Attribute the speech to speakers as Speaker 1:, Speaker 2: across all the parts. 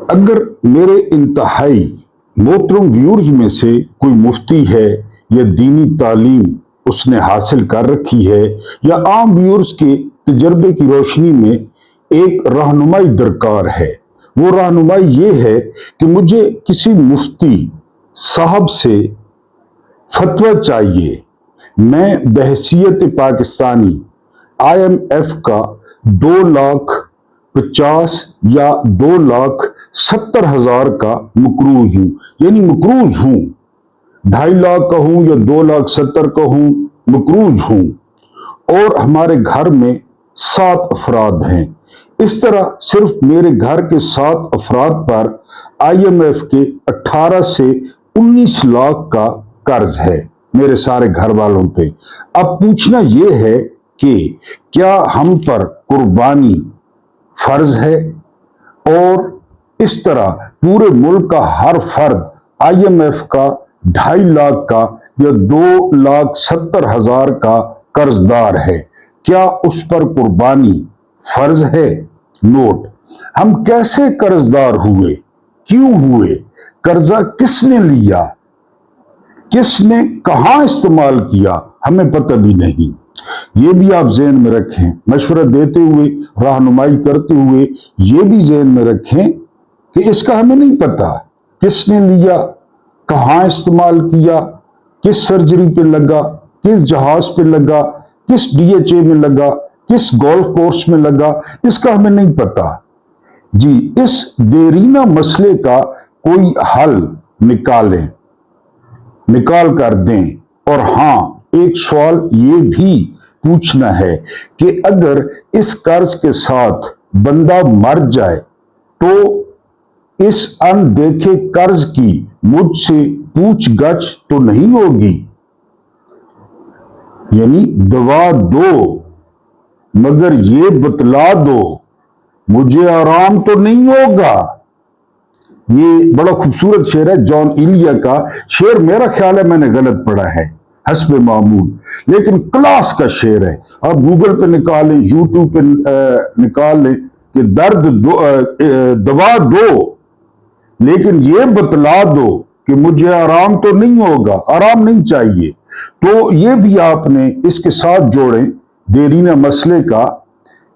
Speaker 1: اگر میرے انتہائی محترم ویورز میں سے کوئی مفتی ہے یا دینی تعلیم اس نے حاصل کر رکھی ہے یا عام ویورز کے تجربے کی روشنی میں ایک رہنمائی درکار ہے، وہ رہنمائی یہ ہے کہ مجھے کسی مفتی صاحب سے فتویٰ چاہیے۔ میں بحیثیت پاکستانی IMF کا 2,50,000 یا 2,70,000 کا مقروض ہوں، یعنی مقروض ہوں، 2.5 لاکھ کا ہوں یا 2,70,000 کا ہوں، مقروض ہوں، اور ہمارے گھر میں 7 افراد ہیں۔ اس طرح صرف میرے گھر کے 7 افراد پر IMF کے 18 سے 19 لاکھ کا قرض ہے میرے سارے گھر والوں پہ۔ اب پوچھنا یہ ہے کہ کیا ہم پر قربانی فرض ہے؟ اور اس طرح پورے ملک کا ہر فرد IMF کا 2.5 لاکھ کا یا 2,70,000 کا قرض دار ہے، کیا اس پر قربانی فرض ہے؟ نوٹ: ہم کیسے قرض دار ہوئے، کیوں ہوئے، قرضہ کس نے لیا، کس نے کہاں استعمال کیا، ہمیں پتہ بھی نہیں۔ یہ بھی آپ ذہن میں رکھیں، مشورہ دیتے ہوئے، رہنمائی کرتے ہوئے یہ بھی ذہن میں رکھیں کہ اس کا ہمیں نہیں پتہ کس نے لیا، کہاں استعمال کیا، کس سرجری پہ لگا، کس جہاز پہ لگا، کس DHA میں لگا، کس گولف کورس میں لگا، اس کا ہمیں نہیں پتہ۔ جی، اس دیرینہ مسئلے کا کوئی حل نکال کر دیں۔ اور ہاں، ایک سوال یہ بھی پوچھنا ہے کہ اگر اس قرض کے ساتھ بندہ مر جائے تو اس اندیکھے قرض کی مجھ سے پوچھ گچھ تو نہیں ہوگی؟ یعنی دوا دو مگر یہ بتلا دو، مجھے آرام تو نہیں ہوگا۔ یہ بڑا خوبصورت شعر ہے، جان ایلیا کا شعر، میرا خیال ہے میں نے غلط پڑھا ہے حسب معمول، لیکن کلاس کا شعر ہے۔ آپ گوگل پہ نکالیں، یوٹیوب پہ نکال لیں کہ دوا دو لیکن یہ بتلا دو کہ مجھے آرام تو نہیں ہوگا، آرام نہیں چاہیے۔ تو یہ بھی آپ نے اس کے ساتھ جوڑیں دیرینہ مسئلے کا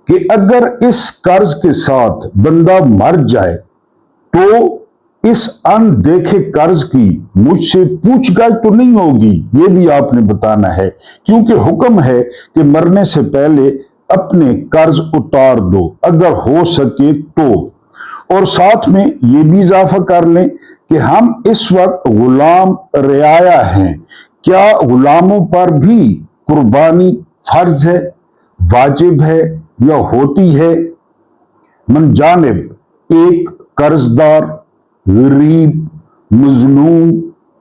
Speaker 1: کہ اگر اس قرض کے ساتھ بندہ مر جائے تو اس اندیکھے قرض کی مجھ سے پوچھ گچھ تو نہیں ہوگی، یہ بھی آپ نے بتانا ہے، کیونکہ حکم ہے کہ مرنے سے پہلے اپنے قرض اتار دو اگر ہو سکے تو۔ اور ساتھ میں یہ بھی اضافہ کر لیں کہ ہم اس وقت غلام رعایا ہیں، کیا غلاموں پر بھی قربانی فرض ہے، واجب ہے یا ہوتی ہے؟ من جانب ایک قرض دار، غریب، مظلوم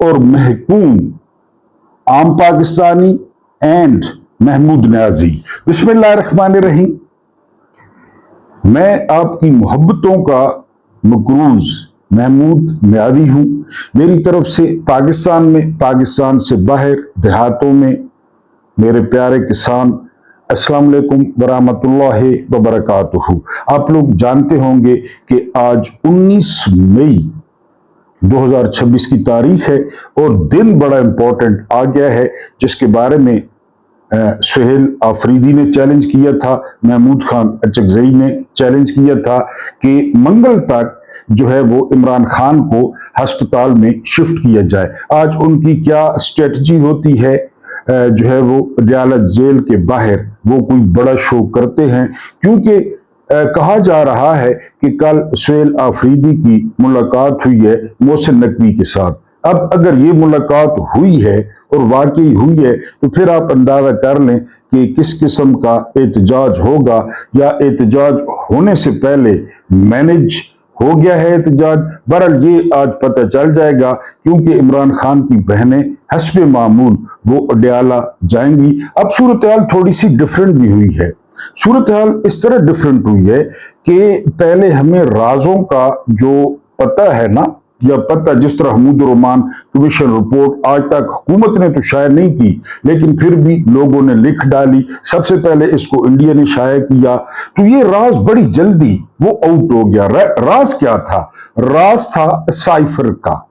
Speaker 1: اور محکوم عام پاکستانی اینڈ محمود نیازی۔ بسم اللہ الرحمن الرحیم۔ میں آپ کی محبتوں کا مقروض محمود نیازی ہوں۔ میری طرف سے پاکستان میں، پاکستان سے باہر دیہاتوں میں میرے پیارے کسان، السلام علیکم ورحمۃ اللہ وبرکاتہ۔ آپ لوگ جانتے ہوں گے کہ آج 19 مئی 2026 کی تاریخ ہے اور دن بڑا امپورٹنٹ آ گیا ہے، جس کے بارے میں سہیل آفریدی نے چیلنج کیا تھا، محمود خان اچکزئی نے چیلنج کیا تھا کہ منگل تک جو ہے وہ عمران خان کو ہسپتال میں شفٹ کیا جائے۔ آج ان کی کیا اسٹریٹجی ہوتی ہے، جو ہے وہ عدالت جیل کے باہر وہ کوئی بڑا شو کرتے ہیں، کیونکہ کہا جا رہا ہے کہ کل سہیل آفریدی کی ملاقات ہوئی ہے محسن نقوی کے ساتھ۔ اب اگر یہ ملاقات ہوئی ہے اور واقعی ہوئی ہے تو پھر آپ اندازہ کر لیں کہ کس قسم کا احتجاج ہوگا، یا احتجاج ہونے سے پہلے مینج ہو گیا ہے احتجاج۔ بہرحال یہ آج پتہ چل جائے گا، کیونکہ عمران خان کی بہنیں حسب معمول وہ اڈیالہ جائیں گی۔ اب صورتحال تھوڑی سی ڈیفرنٹ بھی ہوئی ہے۔ صورتحال اس طرح ڈیفرنٹ ہوئی ہے کہ پہلے ہمیں رازوں کا جو پتہ ہے نا، या पता, जिस तरह हमीद रहमान कमीशन रिपोर्ट आज तक हुकूमत ने तो शाया नहीं की, लेकिन फिर भी लोगों ने लिख डाली, सबसे पहले इसको इंडिया ने शाया किया, तो ये राज बड़ी जल्दी वो आउट हो गया। राज क्या था? राज था साइफर का।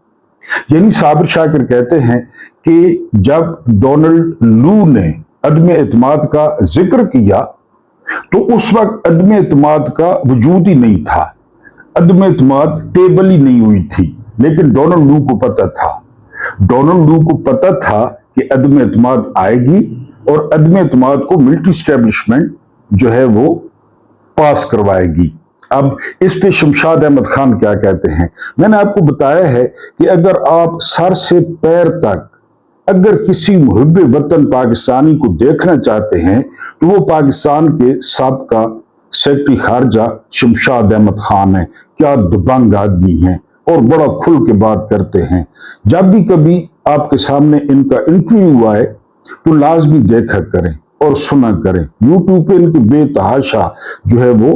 Speaker 1: यानी साबिर शाकिर कहते हैं कि जब डोनाल्ड लू ने अदम एतमाद का जिक्र किया तो उस वक्त अदम एतमाद का वजूद ही नहीं था, अदम एतमाद टेबल ही नहीं हुई थी। लेकिन डोनाल्ड लू को पता था, डोनाल्ड लू को पता था कि अदम एतमाद आएगी और अदम एतमाद को मिलिट्री स्टैब्लिशमेंट जो है वो पास करवाएगी। अब इस पे शमशाद अहमद खान क्या कहते हैं? मैंने आपको बताया है कि अगर आप सर से पैर तक अगर किसी मुहिब वतन पाकिस्तानी को देखना चाहते हैं तो वो पाकिस्तान के साबका सेक्रेटरी खारजा शमशाद अहमद खान है। क्या दबंग आदमी है और बड़ा खुल के बात करते हैं। जब भी कभी आपके सामने इनका इंटरव्यू आए तो लाजमी देखा करें और सुना करें। यूट्यूब पे इनके बेतहाशा जो है वो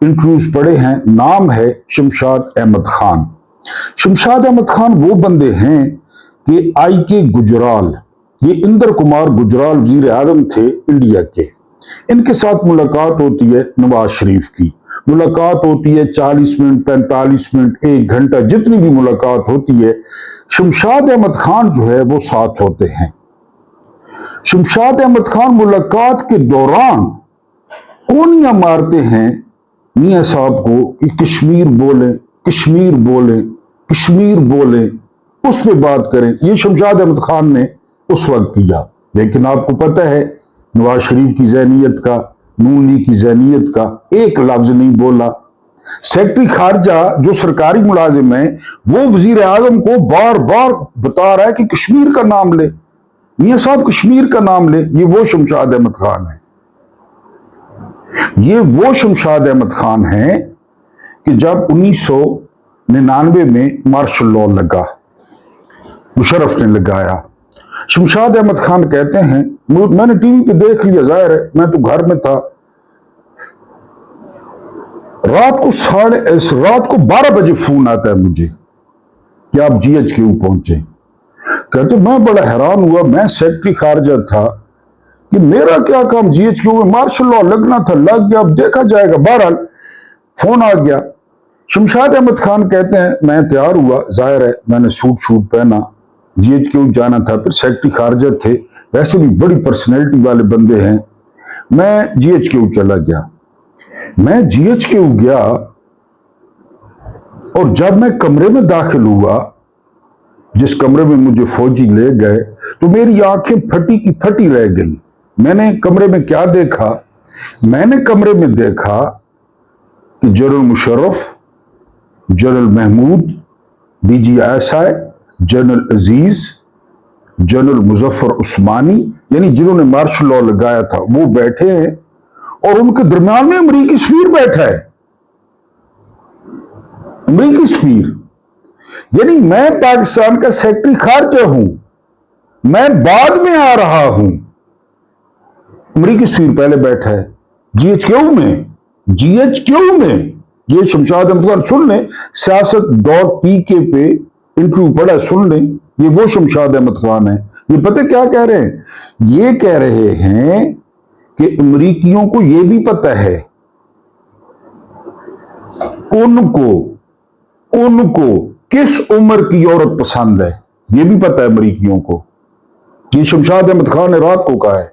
Speaker 1: इंटरव्यूज पड़े हैं। नाम है शमशाद अहमद खान। शमशाद अहमद खान वो बंदे हैं कि आई के गुजराल, ये इंदर कुमार गुजराल वजीर आजम थे इंडिया के, इनके साथ मुलाकात होती है नवाज शरीफ की। मुलाकात होती है 40 मिनट, 45 मिनट, 1 घंटा, जितनी भी मुलाकात होती है, शमशाद अहमद खान जो है वो साथ होते हैं। शमशाद अहमद खान मुलाकात के दौरान कोनियां मारते हैं मियां साहब को कि कश्मीर बोले, कश्मीर बोले, कश्मीर बोले, उस पे बात करें। ये शमशाद अहमद खान ने उस वक्त किया। लेकिन आपको पता है नवाज शरीफ की ज़हनियत का, नून लीग की ज़हनियत का, एक लफ्ज नहीं बोला। सेक्रेटरी खारजा जो सरकारी मुलाजिम है वो वजीर आजम को बार बार बता रहा है कि कश्मीर का नाम ले, मियां साहब कश्मीर का नाम ले। ये वो शमशाद अहमद खान है। ये वो शमशाद अहमद खान है कि जब 1999 में मार्शल लॉ लगा, मुशर्रफ ने लगाया, शमशाद अहमद खान कहते हैं, मैंने टीवी पे देख लिया, जाहिर है मैं तो घर में था, रात को 12 बजे फोन आता है मुझे कि आप GHQ पहुंचे। कहते मैं बड़ा हैरान हुआ, मैं सेक्रेटरी खारजा था कि मेरा क्या काम GHQ में, मार्शल लॉ लगना था, लग गया, अब देखा जाएगा। बहरहाल फोन आ गया। शमशाद अहमद खान कहते हैं मैं तैयार हुआ, जाहिर है मैंने सूट पहना, GHQ जाना था। फिर सेक्रेटरी खारजा थे, वैसे भी बड़ी पर्सनैलिटी वाले बंदे हैं। मैं GHQ चला गया। मैं GHQ गया और जब मैं कमरे में दाखिल हुआ, जिस कमरे में मुझे फौजी ले गए, तो मेरी आंखें फटी की फटी रह गई। मैंने कमरे में क्या देखा? मैंने कमरे में देखा कि general Musharraf, general Mahmood, DGSI, general Aziz, general Muzaffar Usmani, यानी जिन्होंने मार्शल लॉ लगाया था, वो बैठे हैं और उनके दरमियान में अमरीकी सफीर बैठा है। अमरीकी सफीर, यानी मैं पाकिस्तान का सेक्रेटरी खारजा हूं, मैं बाद में आ रहा हूं, अमरीकी सफीर पहले बैठा है GHQ में। GHQ में ये शमशाद अहमद खान, सुन लें, siyaasat.pk पे इंटरव्यू पड़ा, सुन लें, ये वो शमशाद अहमद खान है। ये पता क्या कह रहे हैं? ये कह रहे हैं कि अमरीकियों को ये भी पता है, उनको किस उम्र की औरत पसंद है, ये भी पता है अमरीकियों को। ये शमशाद अहमद खान ने रात को कहा है।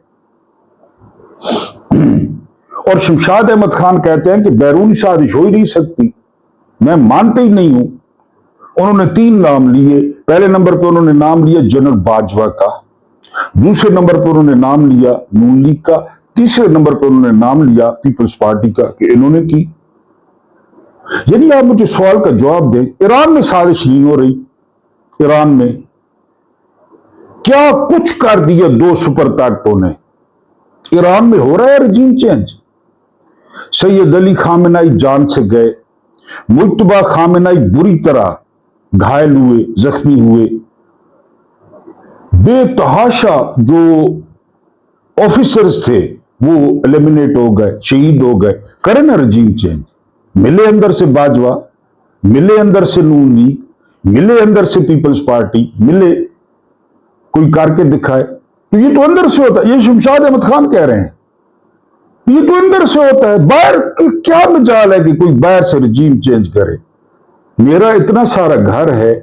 Speaker 1: और शमशाद अहमद खान कहते हैं कि बैरूनी साजिश हो ही नहीं सकती, मैं मानते ही नहीं हूं। उन्होंने 3 नाम लिए। पहले नंबर पर उन्होंने नाम लिया जनरल बाजवा का, दूसरे नंबर पर उन्होंने नाम लिया नून लीग का, तीसरे नंबर पर उन्होंने नाम लिया पीपल्स पार्टी का कि इन्होंने की। यानी आप मुझे सवाल का जवाब दें, ईरान में साजिश नहीं हो रही? ईरान में क्या कुछ कर दिया 2 सुपर ताकतों ने? ईरान में हो रहा है रजीम चेंज। सैयद अली खामेनाई जान से गए, मुज्तबा खामेनाई बुरी तरह घायल हुए, जख्मी हुए, बेतहाशा जो ऑफिसर्स थे वो एलिमिनेट हो गए, शहीद हो गए। करे ना रजीम चेंज। मिले अंदर से बाजवा, मिले अंदर से नून लीग, मिले अंदर से पीपल्स पार्टी, मिले, कोई करके दिखाए। तो ये तो अंदर से होता है। ये शमशाद अहमद खान कह रहे हैं, ये तो अंदर से होता है। बाहर क्या मजाल है कि कोई बाहर से रजीम चेंज करे? मेरा इतना सारा घर है,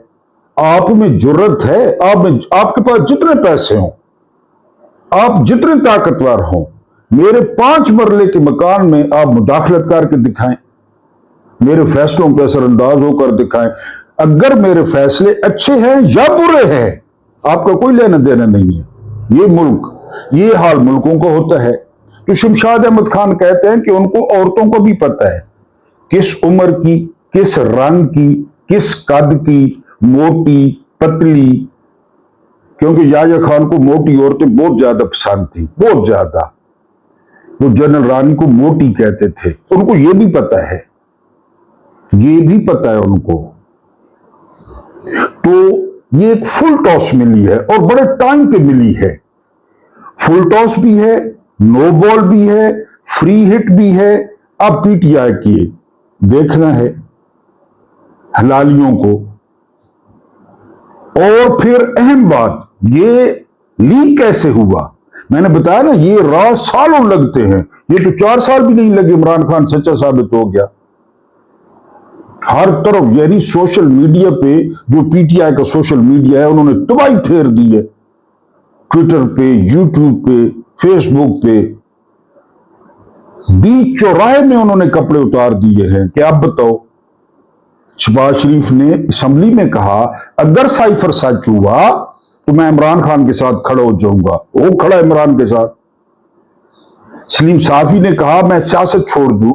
Speaker 1: आप में जुर्रत है, आपके पास जितने पैसे हों, आप जितने ताकतवर हों, मेरे 5 मरले के मकान में आप मुदाखलत करके दिखाएं, मेरे फैसलों पर असरअंदाज होकर दिखाएं। अगर मेरे फैसले अच्छे हैं या बुरे हैं, आपका कोई लेना देना नहीं है। ये मुल्क, ये हाल मुल्कों को होता है। तो शमशाद अहमद खान कहते हैं कि उनको औरतों को भी पता है किस उम्र की, किस रंग की, किस कद की, मोटी पतली, क्योंकि याया खान को मोटी औरतें बहुत ज्यादा पसंद थी, बहुत ज्यादा। वो जनरल रानी को मोटी कहते थे। उनको ये भी पता है, ये भी पता है उनको। तो ये एक फुल टॉस मिली है और बड़े टाइम पे मिली है। फुल टॉस भी है, नो बॉल भी है, फ्री हिट भी है। अब पीटीआई की देखना है हलालियों को। और फिर अहम बात, ये लीक कैसे हुआ? मैंने बताया ना, ये राज सालों लगते हैं। ये तो 4 साल भी नहीं लगे, इमरान खान सच्चा साबित हो गया। हर तरफ, यानी सोशल मीडिया पे, जो पीटीआई का सोशल मीडिया है, उन्होंने तबाही फेर दी है। ट्विटर पे, यूट्यूब पे, फेसबुक पे, बीच चौराहे में उन्होंने कपड़े उतार दिए हैं कि अब बताओ। शहबाज शरीफ ने असेंबली में कहा, अगर साइफर सच हुआ तो मैं इमरान खान के साथ खड़ा हो जाऊंगा। वो खड़ा इमरान के साथ। सलीम साफी ने कहा, मैं सियासत छोड़ दूं,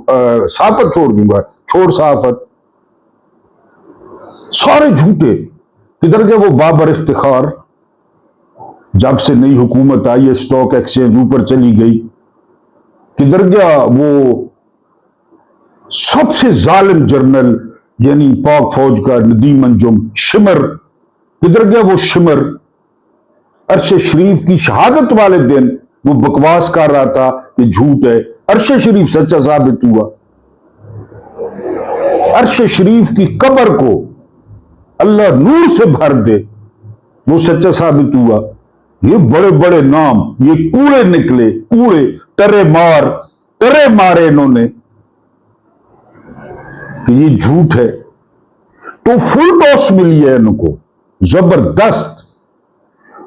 Speaker 1: साफत छोड़ दूंगा। छोड़ साफत, सारे झूठे। किधर गए वो बाबर इफ्तिखार? जब से नई हुकूमत आई है, स्टॉक एक्सचेंज ऊपर चली गई। किधर गया वो सबसे जालिम जर्नल, यानी पाक फौज का नदीम अंजुम शिमर? किधर गया वो शिमर? अरशे शरीफ की शहादत वाले दिन वो बकवास कर रहा था कि झूठ है। अरशे शरीफ सच्चा साबित हुआ। अरशे शरीफ की कब्र को अल्लाह नूर से भर दे, वो सच्चा साबित हुआ। ये बड़े बड़े नाम, ये कूड़े निकले, कूड़े। टरे मारे इन्होंने कि ये झूठ है। तो फुल टॉस मिली है इनको, जबरदस्त।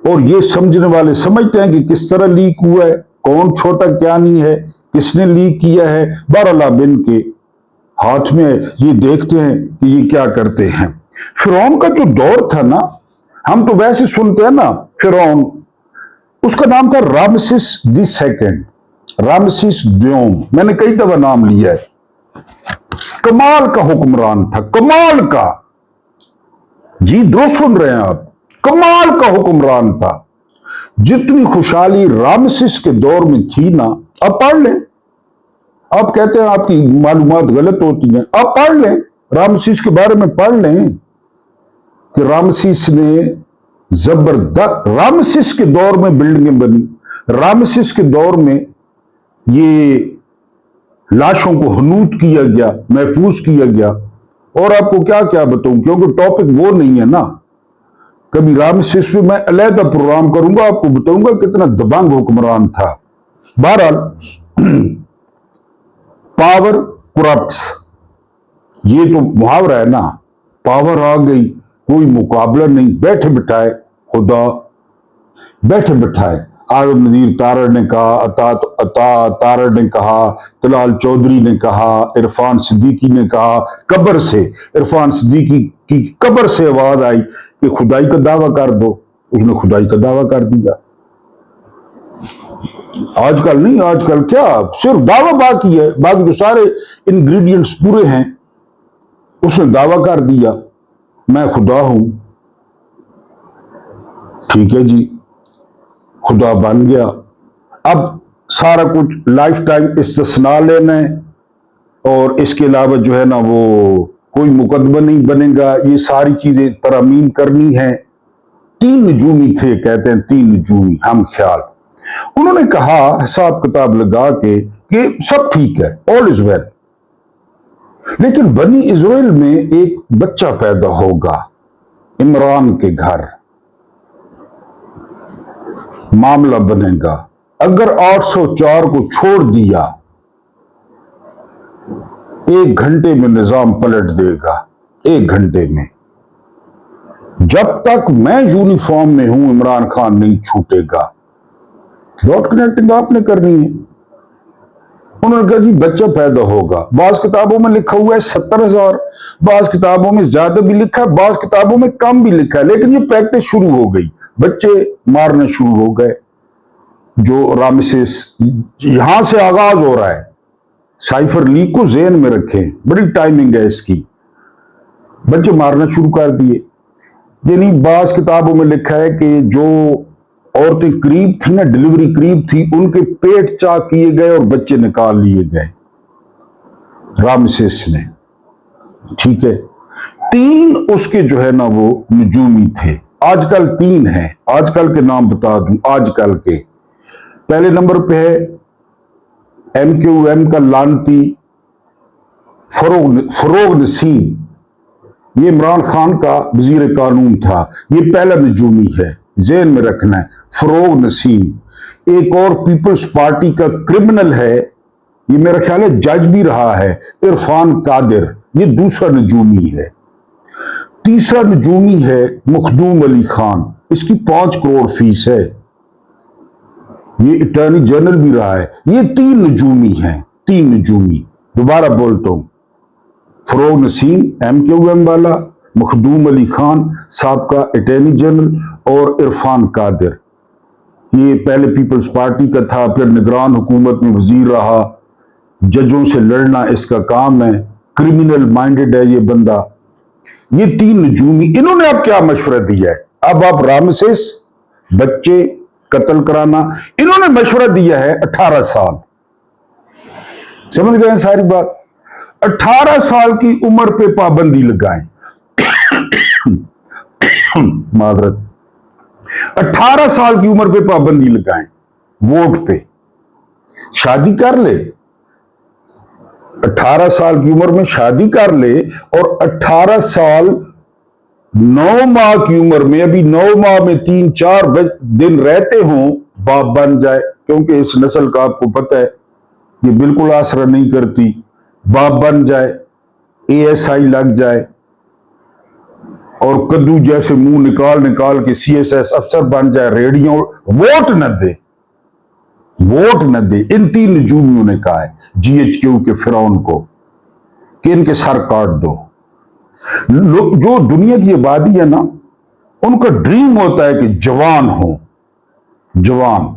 Speaker 1: और ये समझने वाले समझते हैं कि किस तरह लीक हुआ है, कौन छोटा क्या नहीं है, किसने लीक किया है। बहरहाल इनके हाथ में, ये देखते हैं कि ये क्या करते हैं। फिरौन का जो दौर था ना, हम तो वैसे सुनते हैं ना, फिरौन, उसका नाम था रामसिस II, रामसिस द्योम। मैंने कई दफा नाम लिया है। कमाल का हुक्मरान था, कमाल का। जी दुरुस्त सुन रहे हैं आप, कमाल का हुक्मरान था। जितनी खुशहाली रामसिस के दौर में थी ना, आप पढ़ लें। आप कहते हैं आपकी मालूमात गलत होती हैं, आप पढ़ लें, रामसिस के बारे में पढ़ लें कि रामसिस ने जबरदस्त, रामसिस के दौर में बिल्डिंगें बनी, रामसिस के दौर में ये लाशों को हनूत किया गया, महफूज किया गया। और आपको क्या क्या बताऊं, क्योंकि टॉपिक वो नहीं है ना। कभी रामसिस पे मैं अलहदा प्रोग्राम करूंगा, आपको बताऊंगा कितना दबंग हुक्मरान था। बहरहाल, पावर करप्ट्स, ये तो मुहावरा है ना। पावर आ गई, कोई मुकाबला नहीं, बैठे बिठाए खुदा, बैठे बिठाए। आजम नजीर तारड़ ने कहा, अता तारड़ ने कहा, तलाल चौधरी ने कहा, इरफान सिद्दीकी ने कहा। कब्र से, इरफान सिद्दीकी की कब्र से आवाज आई कि खुदाई का दावा कर दो। उसने खुदाई का दावा कर दिया। आजकल नहीं, आजकल क्या सिर्फ दावा बाकी है, बाकी तो सारे इंग्रेडिएंट्स पूरे हैं। उसने दावा कर दिया, मैं खुदा हूं। ठीक है जी, खुदा बन गया। अब सारा कुछ लाइफ टाइम इस्तिस्ना लेना है, और इसके अलावा जो है ना, वो कोई मुकदमा नहीं बनेगा। ये सारी चीजें तरमीम करनी है। 3 नजूमी थे, कहते हैं 3 नजूमी हम ख्याल। उन्होंने कहा हिसाब किताब लगा के कि सब ठीक है, ऑल इज वेल, लेकिन बनी इजराइल में एक बच्चा पैदा होगा। इमरान के घर मामला बनेगा। अगर 804 को छोड़ दिया, 1 घंटे में निजाम पलट देगा, 1 घंटे में। जब तक मैं यूनिफॉर्म में हूं इमरान खान नहीं छूटेगा। डॉट कनेक्टिंग आपने करनी है। उन्होंने कहा जी बच्चा पैदा होगा, बाज किताबों में लिखा हुआ है 70,000, बाज किताबों में ज्यादा भी लिखा है, बाज किताबों में कम भी लिखा है, लेकिन ये प्रैक्टिस शुरू हो गई, बच्चे मारने शुरू हो गए। जो रामसेस यहां से आगाज हो रहा है, साइफर लीग को ज़हन में रखें, बड़ी टाइमिंग है इसकी। बच्चे मारना शुरू कर दिए। यानी बाज किताबों में लिखा है कि जो औरतें करीब थी ना, डिलीवरी करीब थी, उनके पेट चाक किए गए और बच्चे निकाल लिए गए रामसेस ने। ठीक है, 3 उसके जो है ना वो नजूमी थे। आजकल 3 हैं, आजकल के नाम बता दूं, आजकल के। पहले नंबर पे है MQM का लानती फरोग नसीम, ये इमरान खान का वजीर कानून था, ये पहला नजूमी है, ज़हन में रखना है, फरोग नसीम। एक और पीपल्स पार्टी का क्रिमिनल है, ये मेरा ख्याल है जज भी रहा है, इरफान कादिर, ये दूसरा नजूमी है। तीसरा नजूमी है मखदूम अली खान, इसकी 5 करोड़ फीस है, ये अटॉर्नी जनरल भी रहा है। ये 3 नजूमी हैं, 3 नजूमी। दोबारा बोलता हूं, फरोग नसीम MQM वाला, मखदूम अली खान साहब का अटॉर्नी जनरल, और इरफान कादिर, ये पहले पीपल्स पार्टी का था, फिर निगरान हुकूमत में वजीर रहा, जजों से लड़ना इसका काम है, क्रिमिनल माइंडेड है ये बंदा। ये 3 नजूमी, इन्होंने अब क्या मशवरा दिया है? अब आप रामसेस बच्चे कत्ल कराना, इन्होंने मशवरा दिया है 18 साल। समझ गए सारी बात? 18 साल की उम्र पे पाबंदी लगाएं। मादरत, 18 साल की उम्र पे पाबंदी लगाएं, वोट पे। शादी कर ले, 18 साल की उम्र में शादी कर ले, और 18 साल 9 माह की उम्र में, अभी 9 माह में 3-4 दिन रहते हों, बाप बन जाए। क्योंकि इस नस्ल का आपको पता है ये बिल्कुल आसरा नहीं करती। बाप बन जाए, ASI लग जाए, और कद्दू जैसे मुंह निकाल निकाल के CSS अफसर बन जाए, रेडियो, वोट न दे, वोट न दे। इन 3 नजूमियों ने कहा है GHQ के फिरौन को कि इनके सर काट दो। जो दुनिया की आबादी है ना, उनका ड्रीम होता है कि जवान हो, जवान।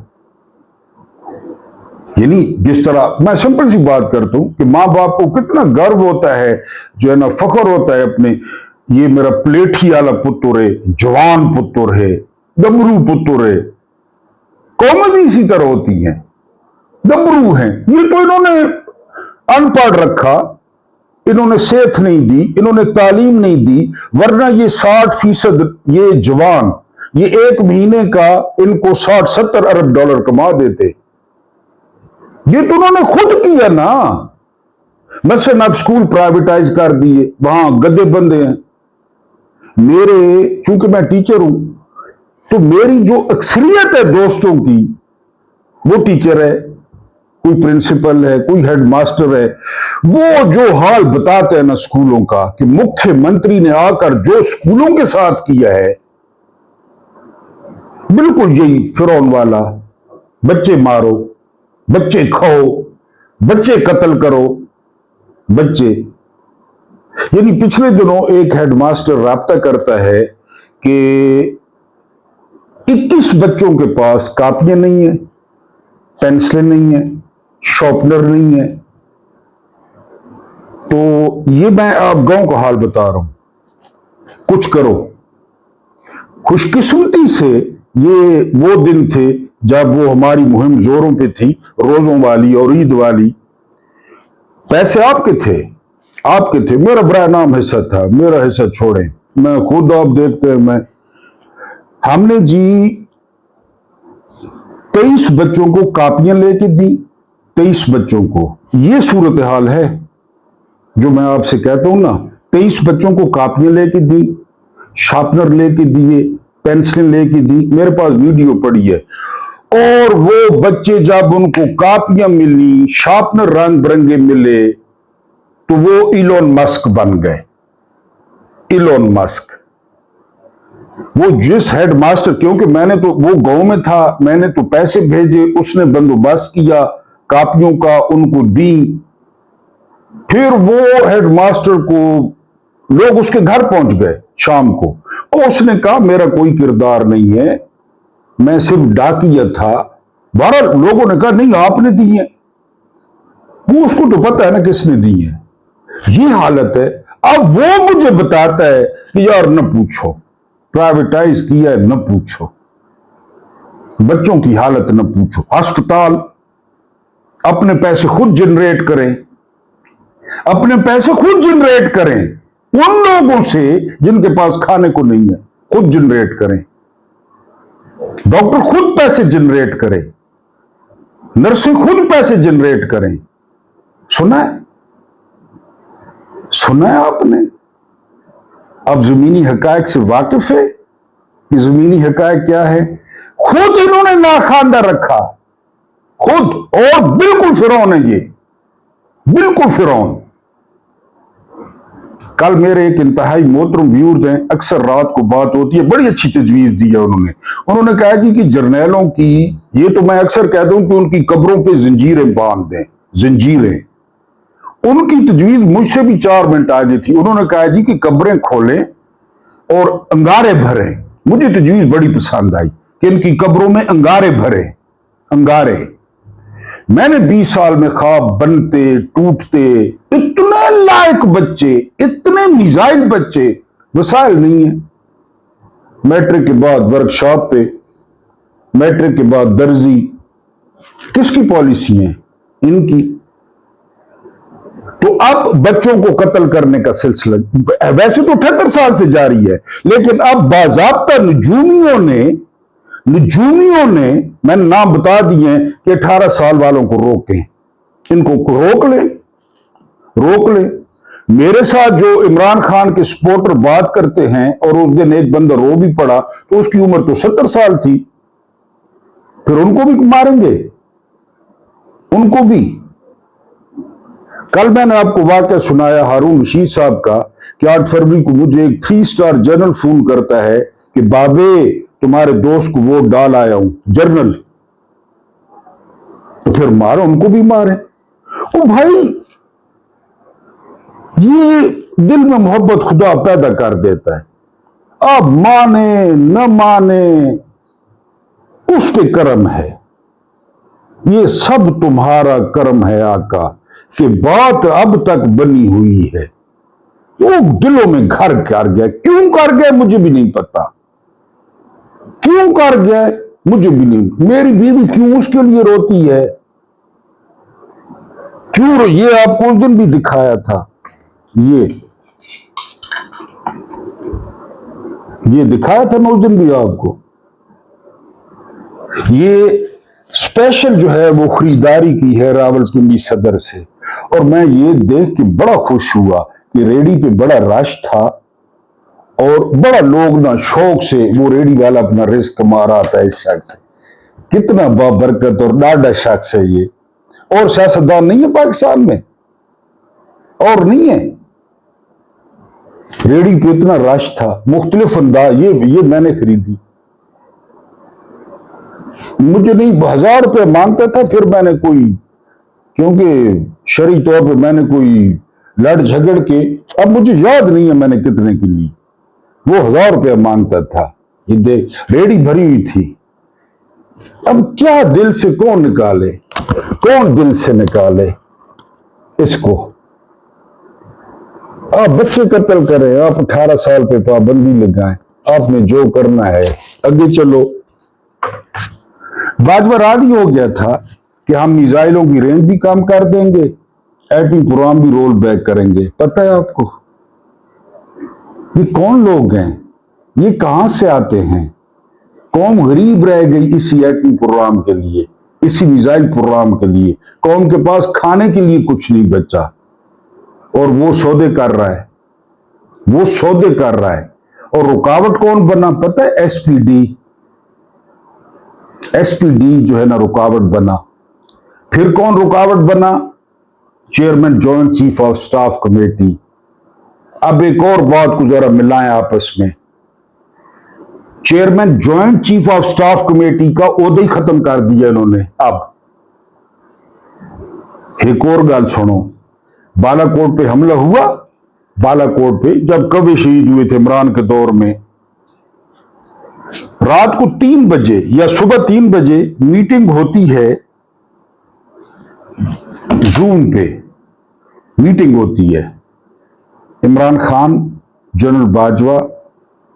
Speaker 1: यानी जिस तरह मैं सिंपल सी बात करता हूं कि मां बाप को कितना गर्व होता है, जो है ना, फख्र होता है अपने, ये मेरा प्लेठी वाला पुत्र है, जवान पुत्र है, गबरू पुत्र है। कौमें भी इसी तरह होती हैं, गबरू हैं। ये तो इन्होंने अनपढ़ रखा, इन्होंने सेहत नहीं दी, इन्होंने तालीम नहीं दी, वरना ये 60% ये जवान, ये 1 महीने का इनको 60-70 अरब डॉलर कमा देते। ये तो उन्होंने खुद किया ना। मसलन अब स्कूल प्राइवेटाइज कर दिए, वहां गद्दे बंदे हैं। मेरे, चूंकि मैं टीचर हूं, तो मेरी जो अक्सरियत है दोस्तों की, वो टीचर है, कोई प्रिंसिपल है, कोई हेडमास्टर है। वो जो हाल बताते हैं ना स्कूलों का, कि मुख्यमंत्री ने आकर जो स्कूलों के साथ किया है, बिल्कुल यही फिरौन वाला, बच्चे मारो, बच्चे खाओ, बच्चे कत्ल करो, बच्चे। यानी पिछले दिनों एक हेडमास्टर राब्ता करता है कि 21 बच्चों के पास कापियां नहीं है, पेंसिलें नहीं है, शॉर्पनर नहीं है। तो ये मैं आप गांव का हाल बता रहा हूं, कुछ करो। खुशकिस्मती से ये वो दिन थे जब वो हमारी मुहिम जोरों पे थी, रोजों वाली और ईद वाली। पैसे आपके थे, आपके थे। मेरा बड़ा नाम हिस्सा था, मेरा हिस्सा छोड़े, मैं खुद, आप देखते हैं, मैं, हमने जी 23 बच्चों को कापियां लेके दी, 23 बच्चों को। ये सूरत हाल है जो मैं आपसे कहता हूं ना, 23 बच्चों को कापियां लेके दी, शार्पनर लेके दिए, पेंसिल लेके दी, मेरे पास वीडियो पड़ी है। और वो बच्चे जब उनको कापियां मिली, शार्पनर रंग बिरंगे मिले, तो वो इलोन मस्क बन गए। इलोन मस्क, वो जिस हेडमास्टर, क्योंकि मैंने तो वो गांव में था, मैंने तो पैसे भेजे, उसने बंदोबस्त किया कापियों का, उनको दी। फिर वो हेडमास्टर को लोग उसके घर पहुंच गए शाम को, और उसने कहा मेरा कोई किरदार नहीं है, मैं सिर्फ डाकिया था। बहरहाल लोगों ने कहा नहीं आपने दी है, वो उसको तो पता है ना किसने दी है। ये हालत है। अब वो मुझे बताता है कि यार न पूछो, प्राइवेटाइज किया है, न पूछो, बच्चों की हालत न पूछो, अस्पताल अपने पैसे खुद जनरेट करें, अपने पैसे खुद जनरेट करें, उन लोगों से जिनके पास खाने को नहीं है, खुद जनरेट करें, डॉक्टर खुद पैसे जनरेट करें, नर्सें खुद पैसे जनरेट करें। सुना है, सुना है आपने? अब जमीनी हकायक से वाकिफ है कि जमीनी हकायक क्या है? खुद इन्होंने नाखांदा रखा, खुद, और बिल्कुल फिरौन है ये, बिल्कुल फिरौन। कल मेरे एक इंतहाई मोहतरम व्यूअर्स हैं, अक्सर रात को बात होती है, बड़ी अच्छी तजवीज दी है उन्होंने कहा जी कि जर्नैलों की, ये तो मैं अक्सर कहता हूं कि उनकी कब्रों पे जंजीरें बांध दें, जंजीरें। उनकी तजवीज मुझसे भी 4 मिनट आगे थी। उन्होंने कहा जी कि कब्रें खोलें और अंगारे भरें। मुझे तजवीज बड़ी पसंद आई कि इनकी कब्रों में अंगारे भरें, अंगारे। मैंने 20 साल में ख्वाब बनते टूटते, इतने लायक बच्चे, इतने मिजाइल बच्चे, वसाइल नहीं है। मैट्रिक के बाद वर्कशॉप पे, मैट्रिक के बाद दर्जी, किसकी पॉलिसी है? इनकी। तो अब बच्चों को कत्ल करने का सिलसिला वैसे तो 78 साल से जारी है, लेकिन अब बाज़ाब्ता नजूमियों ने मैंने नाम बता दिए कि 18 साल वालों को रोकें, इनको रोक लें। मेरे साथ जो इमरान खान के सपोर्टर बात करते हैं, और उस दिन एक बंदा रो भी पड़ा, तो उसकी उम्र तो 70 साल थी, फिर उनको भी मारेंगे, उनको भी। कल मैंने आपको वाकया सुनाया हारून रशीद साहब का कि 8 फरवरी को मुझे एक 3 स्टार जनरल फोन करता है कि बाबे तुम्हारे दोस्त को वोट डाल आया हूं, जनरल। तो फिर मारो, उनको भी मारे। ओ भाई, ये दिल में मोहब्बत खुदा पैदा कर देता है। अब माने न माने उस पे करम है, ये सब तुम्हारा करम है आका, कि बात अब तक बनी हुई है। वो दिलों में घर कर गया, क्यों कर गया मुझे भी नहीं पता, क्यों कर गया मुझे भी नहीं। मेरी बीवी क्यों उसके लिए रोती है, क्यों? ये आपको उस दिन भी दिखाया था, ये दिखाया था ना उस दिन भी आपको। ये स्पेशल जो है वो खरीदारी की है रावलपिंडी सदर से, और मैं ये देख के बड़ा खुश हुआ कि रेडी पे बड़ा रश था, और बड़ा लोग ना शौक से, वो रेडी वाला अपना रिस्क कमा रहा था इस शख्स से। कितना बाबरकत और डाडा शख्स है ये, और सियासतदान नहीं है पाकिस्तान में, और नहीं है। रेडी पे इतना रश था, मुख्तलिफ अंदाज। ये मैंने खरीदी, मुझे नहीं 1000 रुपये मांगता था, फिर मैंने कोई, क्योंकि शरई तौर पे मैंने कोई लड़ झगड़ के, अब मुझे याद नहीं है मैंने कितने की ली, वो 1000 रुपया मांगता था। ये देख रेडी भरी हुई थी। अब क्या दिल से कौन निकाले, कौन दिल से निकाले इसको? आप बच्चे कत्ल करें, आप 18 साल पे पाबंदी लगाएं, आपने जो करना है आगे चलो। बाजवा राजी हो गया था कि हम मिसाइलों की रेंज भी कम कर देंगे, एटमी प्रोग्राम भी रोल बैक करेंगे। पता है आपको ये कौन लोग हैं, ये कहां से आते हैं? कौम गरीब रह गई इसी एटमी प्रोग्राम के लिए, इसी मिसाइल प्रोग्राम के लिए। कौम के पास खाने के लिए कुछ नहीं बचा, और वो सौदे कर रहा है, वो सौदे कर रहा है। और रुकावट कौन बना पता है? एसपीडी। एसपीडी जो है ना रुकावट बना। फिर कौन रुकावट बना? Chairman joint chief of staff committee. अब एक और बात को जरा मिलाएं आपस में। Chairman joint chief of staff committee का ओहदा ही खत्म कर दिया इन्होंने। अब एक और गल सुनो, बालाकोट पे हमला हुआ। बालाकोट पे जब कभी शहीद हुए थे इमरान के दौर में, रात को 3 बजे या सुबह 3 बजे मीटिंग होती है, जूम पे मीटिंग होती है। Imran Khan, general Bajwa,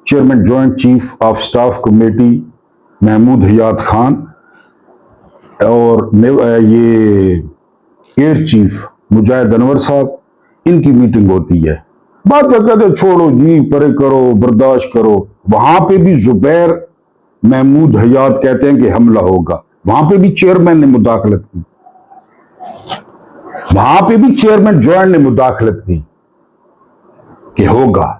Speaker 1: chairman joint chief of staff committee Mahmood Hayat Khan और ये एयर चीफ मुजाहिद अनवर साहब, इनकी मीटिंग होती है। बात कहते छोड़ो जी, परे करो, बर्दाश्त करो। वहां पे भी जुबैर महमूद हयात कहते हैं कि हमला होगा। वहां पे भी चेयरमैन ने मुदाखलत की। वहां पे भी चेयरमैन जॉइंट ने मुदाखलत की कि होगा।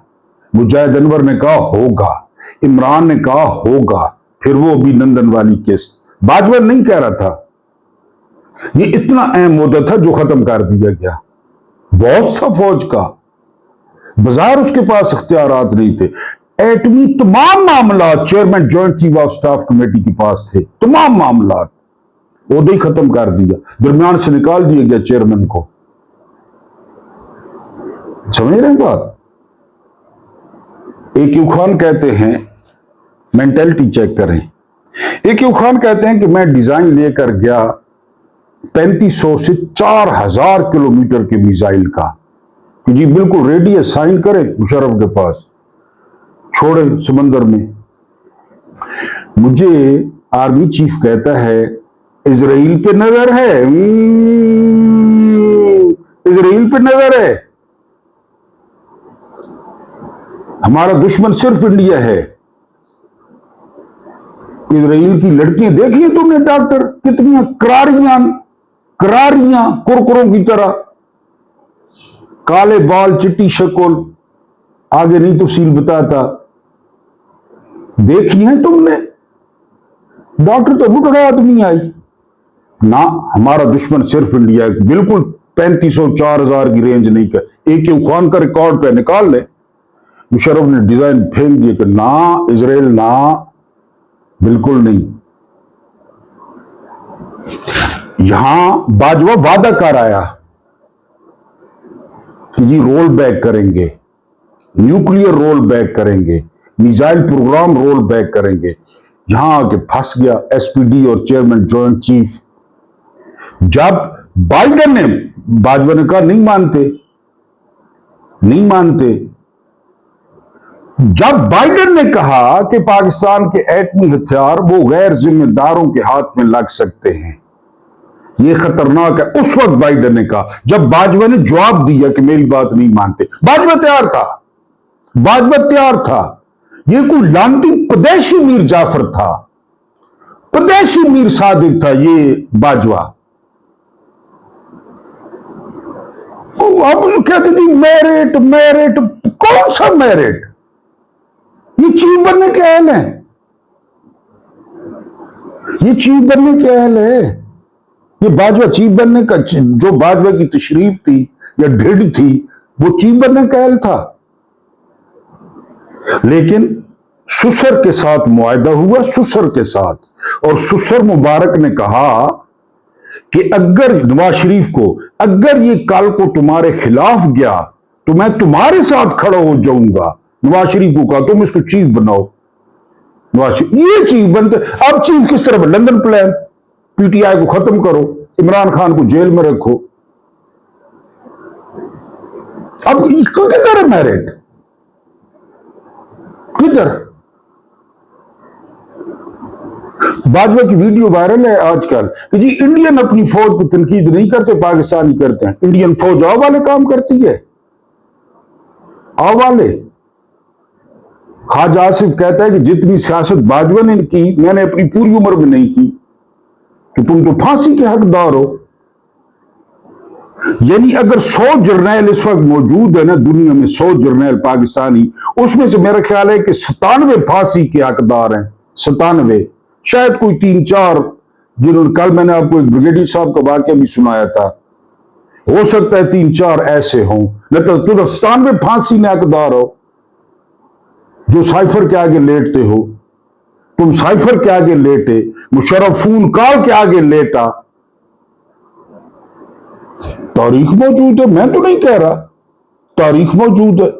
Speaker 1: मुजाहिद अनवर ने कहा होगा, इमरान ने कहा होगा। फिर वो भी नंदन वाली केस बाजवा नहीं कह रहा था। ये इतना अहम मुद्दा था जो खत्म कर दिया गया। बॉस था फौज का, बाजार उसके पास इख्तियारात नहीं थे। एटमी तमाम मामला chairman joint chief of staff committee के पास थे। तमाम मामला ओहदा ही खत्म कर दिया, दरमियान से निकाल दिया गया चेयरमैन को। समझ रहे हैं बात? AQ खान कहते हैं, मेंटेलिटी चेक करें। AQ खान कहते हैं कि मैं डिजाइन लेकर गया 3500 से 4000 किलोमीटर के मिसाइल का, कि जी बिल्कुल रेडी है, साइन करें मुशर्रफ के पास, छोड़े समंदर में। मुझे आर्मी चीफ कहता है इजराइल पे नजर है, इजराइल पे नजर है, हमारा दुश्मन सिर्फ इंडिया है। इजराइल की लड़कियां देखी तुमने डॉक्टर, कितनी करारियां कुरकुरों की तरह, काले बाल, चिट्टी शक्ल, आगे नहीं तफसील बताता। देखी है तुमने? डॉक्टर तो बुढ़ा आदमी आई ना, हमारा दुश्मन सिर्फ इंडिया है, बिल्कुल 3500-4000 की रेंज नहीं कर। AQ खान का रिकॉर्ड पे निकाल ले। मुशर्रफ ने डिजाइन फेंक दिया कि ना इजराइल, ना बिल्कुल नहीं। यहां बाजवा वादा कर आया कि जी रोल बैक करेंगे, न्यूक्लियर रोल बैक करेंगे, मिसाइल प्रोग्राम रोल बैक करेंगे। यहां आके फंस गया SPD और चेयरमैन जॉइंट चीफ। जब बाइडेन ने, बाजवा ने कहा नहीं मानते, नहीं मानते। जब बाइडेन ने कहा कि पाकिस्तान के एटमी हथियार वो गैर जिम्मेदारों के हाथ में लग सकते हैं, ये खतरनाक है, उस वक्त बाइडेन ने कहा। जब बाजवा ने जवाब दिया कि मेरी बात नहीं मानते, बाजवा तैयार था, बाजवा तैयार था। ये कोई लानती पदेशी मीर जाफर था, पदेशी मीर सादिक था ये बाजवा। अब कहते थे मेरिट, मेरिट, कौन सा मेरिट? ये चीफ बनने के अहल है, ये चीफ बनने के अहल है। ये बाजवा चीफ बनने का, जो बाजवा की तशरीफ थी या ढिड थी, वो चीफ बनने का अहल था। लेकिन सुसर के साथ मुआहदा हुआ, सुसर के साथ, और सुसर मुबारक ने कहा कि अगर नवाज शरीफ को, अगर ये कल को तुम्हारे खिलाफ गया तो मैं तुम्हारे साथ खड़ा हो जाऊंगा। नवाज शरीफ को कहा तुम इसको चीफ बनाओ। नवाज शरीफ ये चीफ बनते। अब चीफ किस तरह? लंदन प्लान, PTI को खत्म करो, इमरान खान को जेल में रखो। अब किधर है मेरिट? किधर? बाजवा की वीडियो वायरल है आजकल कि जी इंडियन अपनी फौज की तनकीद नहीं करते, पाकिस्तानी करते हैं। इंडियन फौज आओ वाले काम करती है, आओ वाले। ख्वाजा आसिफ कहता है कि जितनी सियासत बाजवा ने की मैंने अपनी पूरी उम्र में नहीं की, कि तुम तो फांसी के हकदार हो। یعنی اگر 100 جرنیل اس وقت موجود ہے نا دنیا میں، 100 جرنیل پاکستانی، اس میں سے میرا خیال ہے کہ 97 پھانسی کے حقدار ہیں، 97، شاید کوئی 3-4 جنہوں نے، کل میں نے آپ کو ایک بریگیڈیئر صاحب کا واقعہ بھی سنایا تھا، ہو سکتا ہے 3-4 ایسے ہوں، نہ تو تم 97 پھانسی میں حقدار ہو جو سائفر کے آگے لیٹتے ہو، تم سائفر کے آگے لیٹے، مشرف فون کال کے آگے لیٹا، تاریخ موجود ہے، میں تو نہیں کہہ رہا، تاریخ موجود ہے،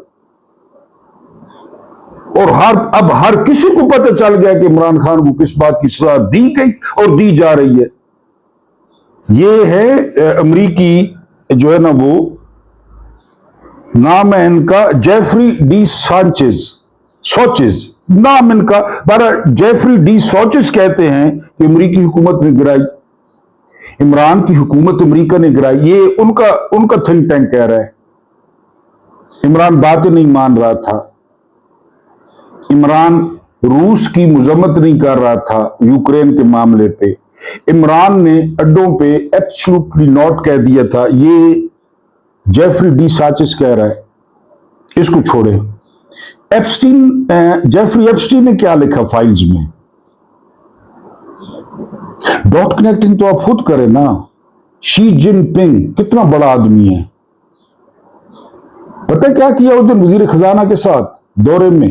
Speaker 1: اور اب ہر کسی کو پتہ چل گیا کہ عمران خان کو کس بات کی صلاح دی گئی اور دی جا رہی ہے۔ یہ ہے امریکی جو ہے نا، وہ نام ہے ان کا جیفری ڈی سوچز نام ان کا، جیفری ڈی سوچز کہتے ہیں کہ امریکی حکومت نے گرائی، عمران کی حکومت امریکہ نے گرائی، یہ ان کا تھنک ٹینک کہہ رہا ہے۔ عمران باتیں نہیں مان رہا تھا، عمران روس کی مذمت نہیں کر رہا تھا یوکرین کے معاملے پہ، عمران نے اڈوں پہ ایبسولوٹلی ناٹ کہہ دیا تھا، یہ جیفری ڈی سوچز کہہ رہا ہے، اس کو چھوڑے۔ جیفری ایپسٹین نے کیا لکھا فائلز میں؟ ڈاٹ کنیکٹنگ تو آپ خود کریں نا۔ شی جن پنگ کتنا بڑا آدمی ہے، پتہ کیا کیا اس دن وزیر خزانہ کے ساتھ دورے میں؟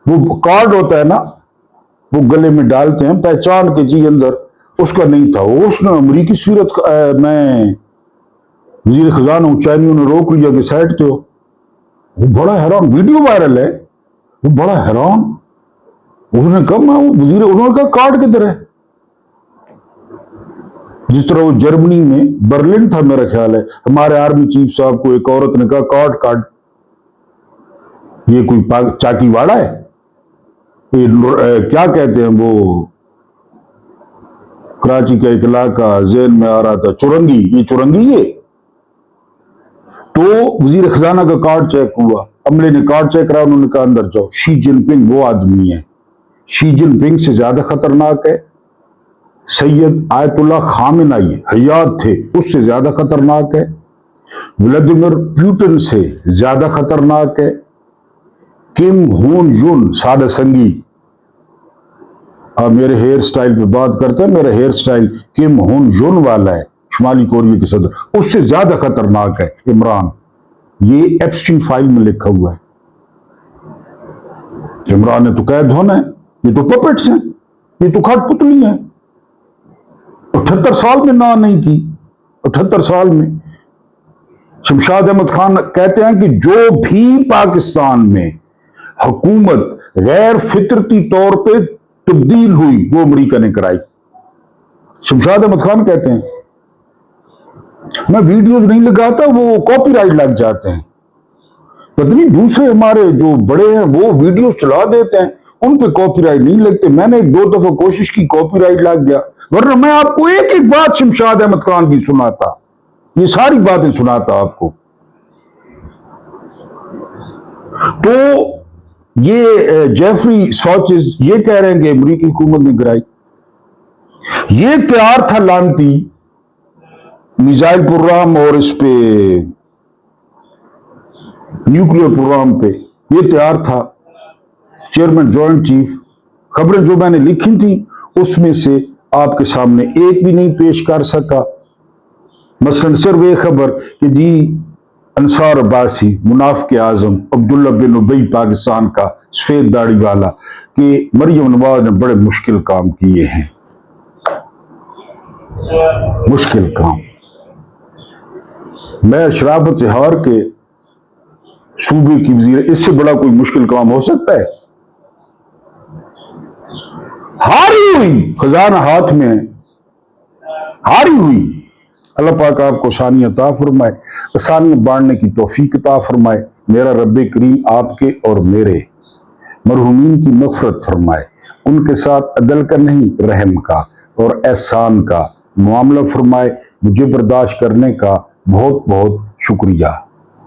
Speaker 1: وہ کارڈ ہوتا ہے نا، وہ گلے میں ڈالتے ہیں پہچان کے، جی اندر اس کا نہیں تھا، اس نے امریکی سفارت میں وزیر خزانہ ہوں، چائنیوں نے روک لیا کہ سائٹ تو وہ بڑا حیران، ویڈیو وائرل ہے، وہ بڑا حیران، انہوں نے کہا میں وزیر، انہوں نے کہا کارڈ کدھر ہے؟ جس طرح وہ جرمنی میں برلن تھا میرا خیال ہے، ہمارے آرمی چیف صاحب کو ایک عورت نے کہا کارڈ، یہ کوئی چاکی واڑا ہے، کیا کہتے ہیں وہ کراچی کا ایک علاقہ ذہن میں آ رہا تھا، چورنگی، یہ چورنگی ہے۔ تو وزیر خزانہ کا کارڈ چیک ہوا، عملے نے کارڈ چیک کرا، انہوں نے کہا اندر جاؤ۔ شی جن پنگ وہ آدمی ہے، شی جن پنگ سے زیادہ خطرناک ہے سید آیت اللہ خامنئی، حیات تھے، اس سے زیادہ خطرناک ہے ولادیمیر پوٹن سے زیادہ خطرناک ہے کم ہون یون، سادہ سنگی، میرے ہیئر سٹائل پہ بات کرتے ہیں، میرا ہیئر سٹائل کم ہون یون والا ہے، شمالی کوریا کے صدر، اس سے زیادہ خطرناک ہے عمران۔ یہ ایپسٹین فائل میں لکھا ہوا ہے، عمران نے تو قید ہونا ہے، یہ تو پپٹس ہیں، یہ تو کھٹ پتلی ہیں، 78 سال میں نہ نہیں کی، 78 سال میں۔ شمشاد احمد خان کہتے ہیں کہ جو بھی پاکستان میں حکومت غیر فطرتی طور پہ تبدیل ہوئی وہ امریکہ نے کرائی، شمشاد احمد خان کہتے ہیں۔ میں ویڈیوز نہیں لگاتا، وہ کاپی رائٹ لگ جاتے ہیں، پتہ نہیں دوسرے ہمارے جو بڑے ہیں وہ ویڈیوز چلا دیتے ہیں، ان پہ کاپی رائٹ نہیں لگتے۔ میں نے 2 دفعہ کوشش کی، کاپی رائٹ لگ گیا، ورنہ میں آپ کو ایک ایک بات شمشاد احمد خان کی سناتا، یہ ساری باتیں سناتا آپ کو۔ تو یہ جیفری سوچز یہ کہہ رہے ہیں کہ امریکی حکومت نے گرائی، یہ تیار تھا لانتی میزائل پروگرام اور اس پہ نیوکلیئر پروگرام پہ، یہ تیار تھا چیئرمین جوائنٹ چیف۔ خبریں جو میں نے لکھی تھیں اس میں سے آپ کے سامنے ایک بھی نہیں پیش کر سکا، مثلا صرف ایک خبر کہ جی انصار عباسی، منافق اعظم عبداللہ بن ابی پاکستان کا سفید داڑھی والا، کہ مریم نواز نے بڑے مشکل کام کیے ہیں، مشکل کام۔ میں اشرافت سے ہار کے صوبے کی وزیر، اس سے بڑا کوئی مشکل کام ہو سکتا ہے؟ ہاری ہوئی، خزانہ ہاتھ میں ہے، ہاری ہوئی۔ اللہ پاک آپ کو آسانی عطا فرمائے، آسانی بانٹنے کی توفیق عطا فرمائے۔ میرا رب کریم آپ کے اور میرے مرحومین کی مغفرت فرمائے، ان کے ساتھ عدل کا نہیں رحم کا اور احسان کا معاملہ فرمائے۔ مجھے برداشت کرنے کا بہت بہت شکریہ۔